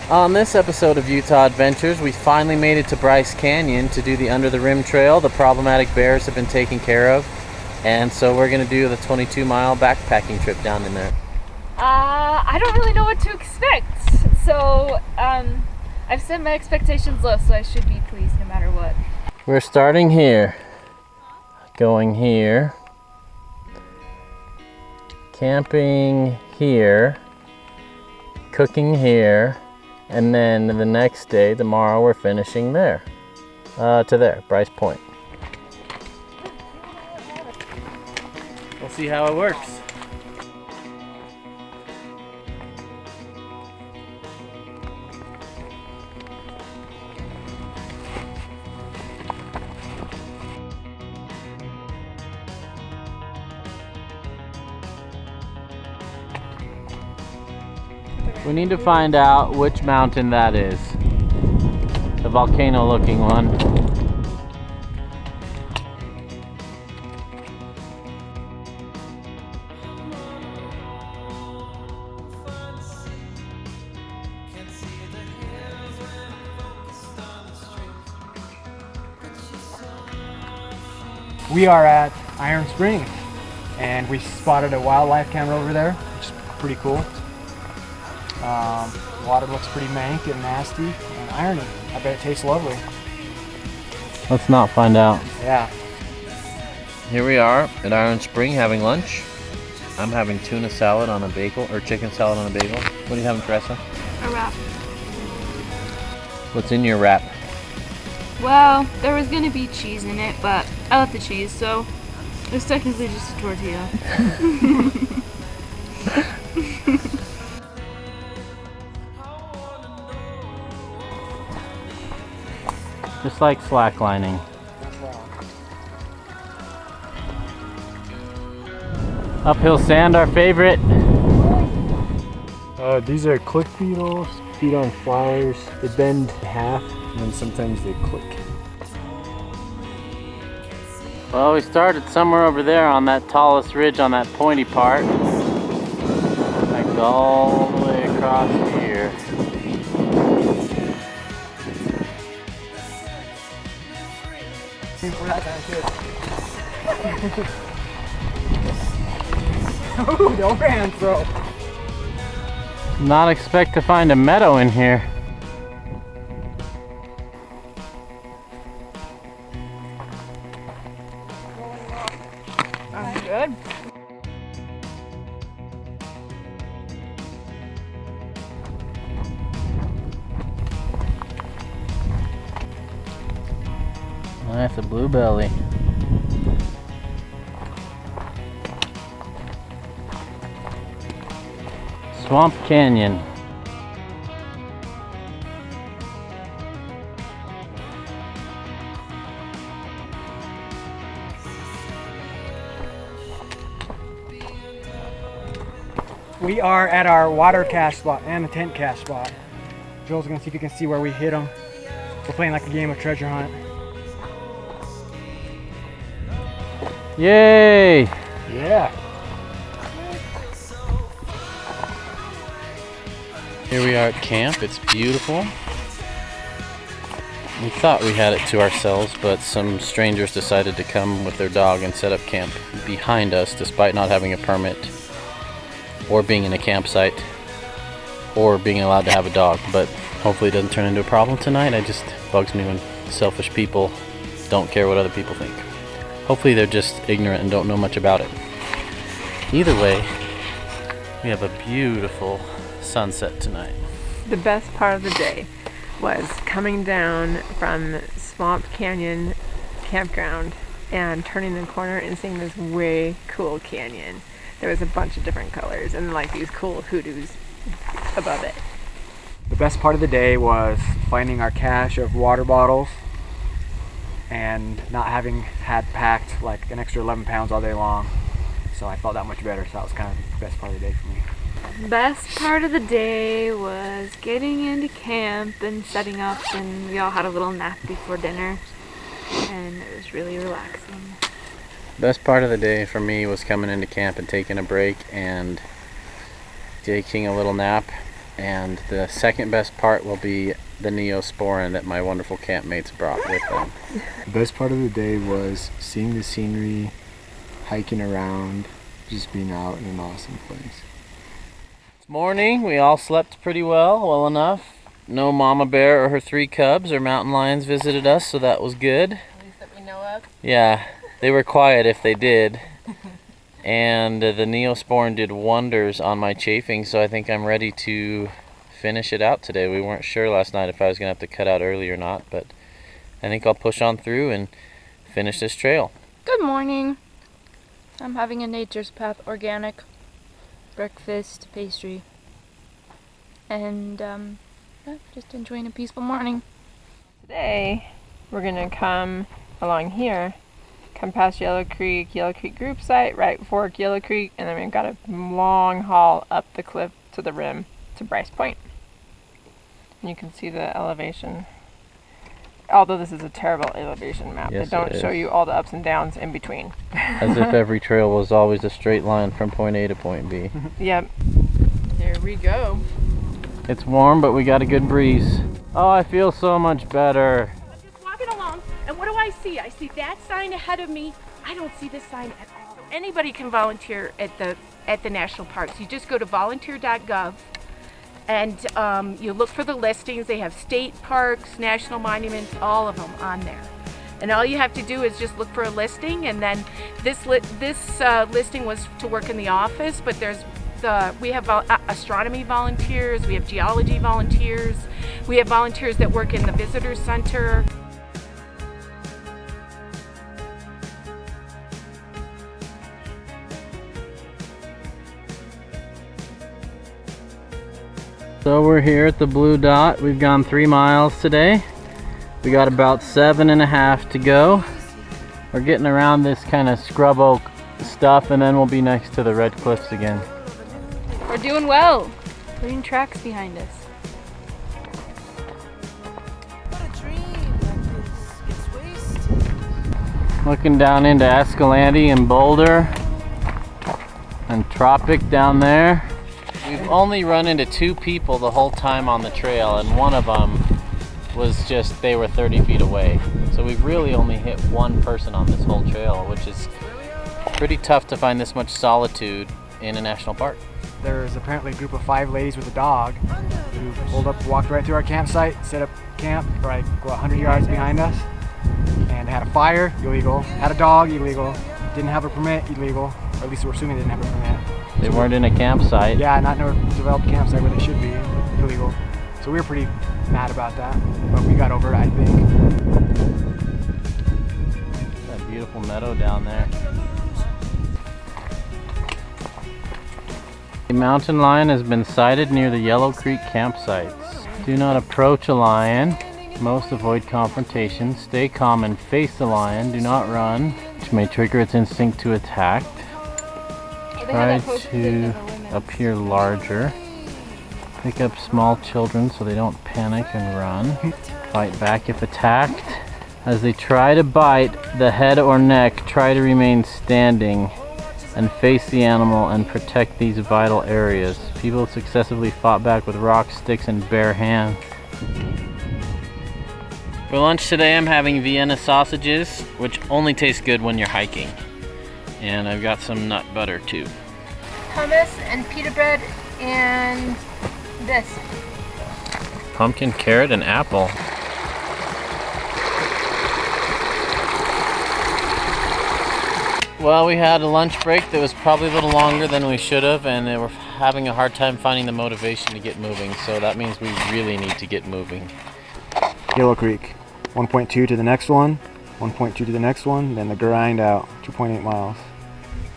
On this episode of Utah Adventures, we finally made it to Bryce Canyon to do the Under the Rim Trail. The problematic bears have been taken care of, and so we're going to do the 22-mile backpacking trip down in there. I don't really know what to expect, so I've set my expectations low, so I should be pleased no matter what. We're starting here, going here, camping here, cooking here, and then the next day, tomorrow, we're finishing there, to there, Bryce Point. We'll see how it works. We need to find out which mountain that is. The volcano looking one. We are at Iron Springs, and we spotted a wildlife camera over there, which is pretty cool. Water looks pretty mank and nasty and irony. I bet it tastes lovely. Let's not find out. Yeah. Here we are at Iron Spring having lunch. I'm having tuna salad on a bagel, or chicken salad on a bagel. What are you having, Teresa? A wrap. What's in your wrap? Well, there was gonna be cheese in it, but I left the cheese, so it's technically just a tortilla. Just like slacklining. Uphill sand, our favorite. These are click beetles, feed on flowers. They bend in half, and then sometimes they click. Well, we started somewhere over there on that tallest ridge on that pointy part. Like all the way across here. Oh, the overhand throw. Not expect to find a meadow in here. I'm good. That's a bluebelly. Swamp Canyon. We are at our water cache spot and the tent cache spot. Joel's gonna see if he can see where we hit them. We're playing like a game of treasure hunt. Yay! Yeah. Here we are at camp. It's beautiful. We thought we had it to ourselves, but some strangers decided to come with their dog and set up camp behind us despite not having a permit or being in a campsite or being allowed to have a dog. But hopefully it doesn't turn into a problem tonight. It just bugs me when selfish people don't care what other people think. Hopefully they're just ignorant and don't know much about it. Either way, we have a beautiful sunset tonight. The best part of the day was coming down from Swamp Canyon campground and turning the corner and seeing this way cool canyon. There was a bunch of different colors and like these cool hoodoos above it. The best part of the day was finding our cache of water bottles and not having had packed like an extra 11 pounds all day long. So I felt that much better, so that was kind of the best part of the day for me. Best part of the day was getting into camp and setting up, and we all had a little nap before dinner, and it was really relaxing. Best part of the day for me was coming into camp and taking a break and taking a little nap And the second best part will be the Neosporin that my wonderful campmates brought with them. The best part of the day was seeing the scenery, hiking around, just being out in an awesome place. It's morning. We all slept pretty well enough. No mama bear or her 3 cubs or mountain lions visited us, so that was good. At least that we know of. Yeah, they were quiet if they did. And the Neosporin did wonders on my chafing, so I think I'm ready to finish it out today. We weren't sure last night if I was going to have to cut out early or not, but I think I'll push on through and finish this trail. Good morning. I'm having a Nature's Path organic breakfast pastry. And yeah, just enjoying a peaceful morning. Today, we're gonna come along here, come past Yellow Creek group site, right fork Yellow Creek, and then we've got a long haul up the cliff to the rim to Bryce Point. And you can see the elevation. Although this is a terrible elevation map, Yes, they don't it show is. you all the ups and downs in between. As if every trail was always a straight line from point A to point B. Yep. Here we go. It's warm, but we got a good breeze. Oh, I feel so much better. I'm just walking along, and what do I see? I see that sign ahead of me. I don't see this sign at all. Anybody can volunteer at the national parks. You just go to volunteer.gov, and you look for the listings. They have state parks, national monuments, all of them on there. And all you have to do is just look for a listing, and then this listing was to work in the office, but we have astronomy volunteers, we have geology volunteers, we have volunteers that work in the visitor center. So we're here at the Blue Dot. We've gone 3 miles today. We got about 7.5 to go. We're getting around this kind of scrub oak stuff, and then we'll be next to the red cliffs again. We're doing well. Leaving tracks behind us. Looking down into Escalante and Boulder and Tropic down there. We've only run into 2 people the whole time on the trail, and one of them was just, they were 30 feet away. So we've really only hit 1 person on this whole trail, which is pretty tough to find this much solitude in a national park. There's apparently a group of 5 ladies with a dog who pulled up, walked right through our campsite, set up camp like 100 yards behind us, and had a fire, illegal, had a dog, illegal, didn't have a permit, illegal, or at least we're assuming they didn't have a permit. They weren't in a campsite. Yeah, not in a developed campsite where they should be, illegal. So we were pretty mad about that, but we got over it, I think. That beautiful meadow down there. A mountain lion has been sighted near the Yellow Creek campsites. Do not approach a lion. Most avoid confrontation. Stay calm and face the lion. Do not run, which may trigger its instinct to attack. Try to appear larger. Pick up small children so they don't panic and run. Fight back if attacked. As they try to bite the head or neck, try to remain standing and face the animal and protect these vital areas. People successfully fought back with rocks, sticks, and bare hands. For lunch today, I'm having Vienna sausages, which only taste good when you're hiking. And I've got some nut butter too. Hummus and pita bread and this. Pumpkin, carrot, and apple. Well, we had a lunch break that was probably a little longer than we should have, and we're having a hard time finding the motivation to get moving, so that means we really need to get moving. Yellow Creek, 1.2 to the next one, 1.2 to the next one, then the grind out, 2.8 miles.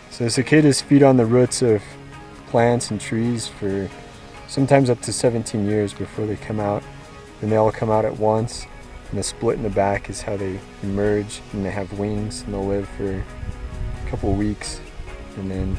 So cicadas feed on the roots of plants and trees for sometimes up to 17 years before they come out. And they all come out at once, and the split in the back is how they emerge, and they have wings, and they'll live for a couple of weeks, and then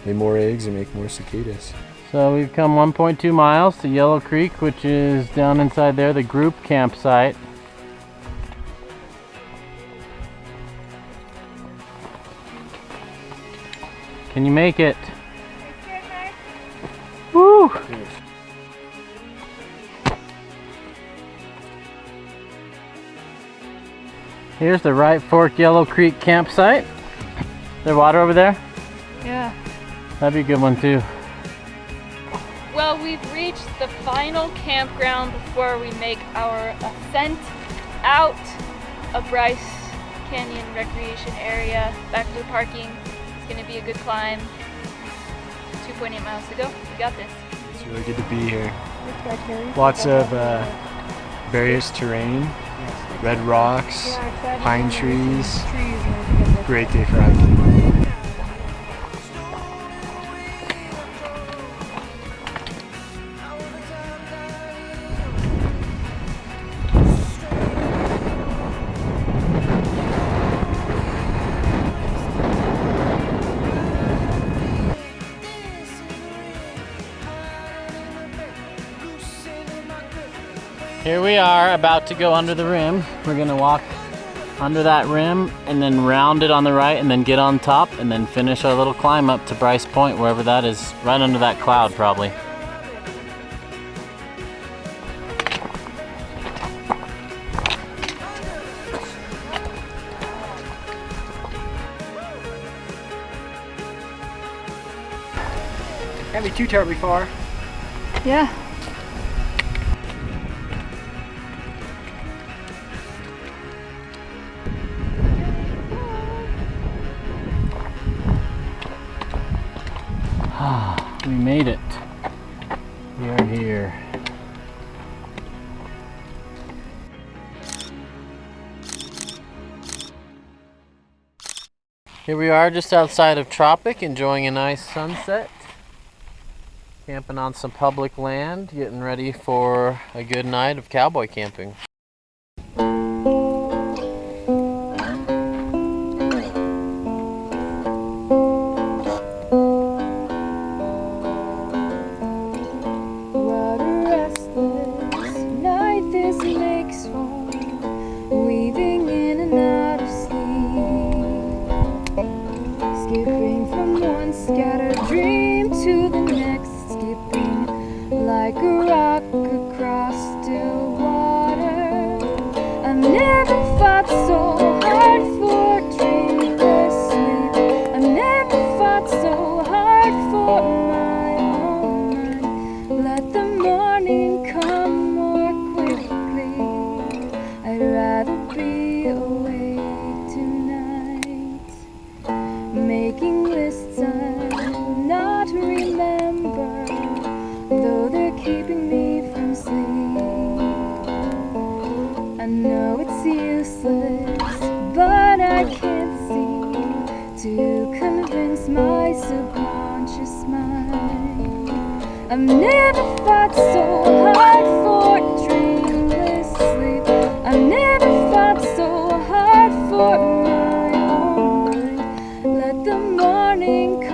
lay more eggs and make more cicadas. So we've come 1.2 miles to Yellow Creek, which is down inside there, the group campsite. Can you make it? Woo! Here's the Right Fork Yellow Creek campsite. There water over there? Yeah. That'd be a good one too. Well, we've reached the final campground before we make our ascent out of Bryce Canyon Recreation Area back to the parking. It's gonna be a good climb. 2.8 miles to go. We got this. It's really good to be here. Lots of various terrain, red rocks, pine trees. Great day for hiking. Here we are, about to go under the rim. We're gonna walk under that rim and then round it on the right and then get on top and then finish our little climb up to Bryce Point, wherever that is, right under that cloud probably. Can't be too terribly far. Yeah. We made it. We are here. Here we are just outside of Tropic, enjoying a nice sunset. Camping on some public land, getting ready for a good night of cowboy camping. Skipping from one scattered dream to the next, skipping like a rock across still water. I've never fought so hard for dreamless sleep. I've never fought so hard for my own mind. Let the morning come more quickly. I'd rather be awake tonight, making lists I'll not remember, though they're keeping me from sleep. I know it's useless, but I can't seem to convince my subconscious mind. I've never fought so hard for dreamless sleep. I've never fought so hard for my own mind. Let the morning come.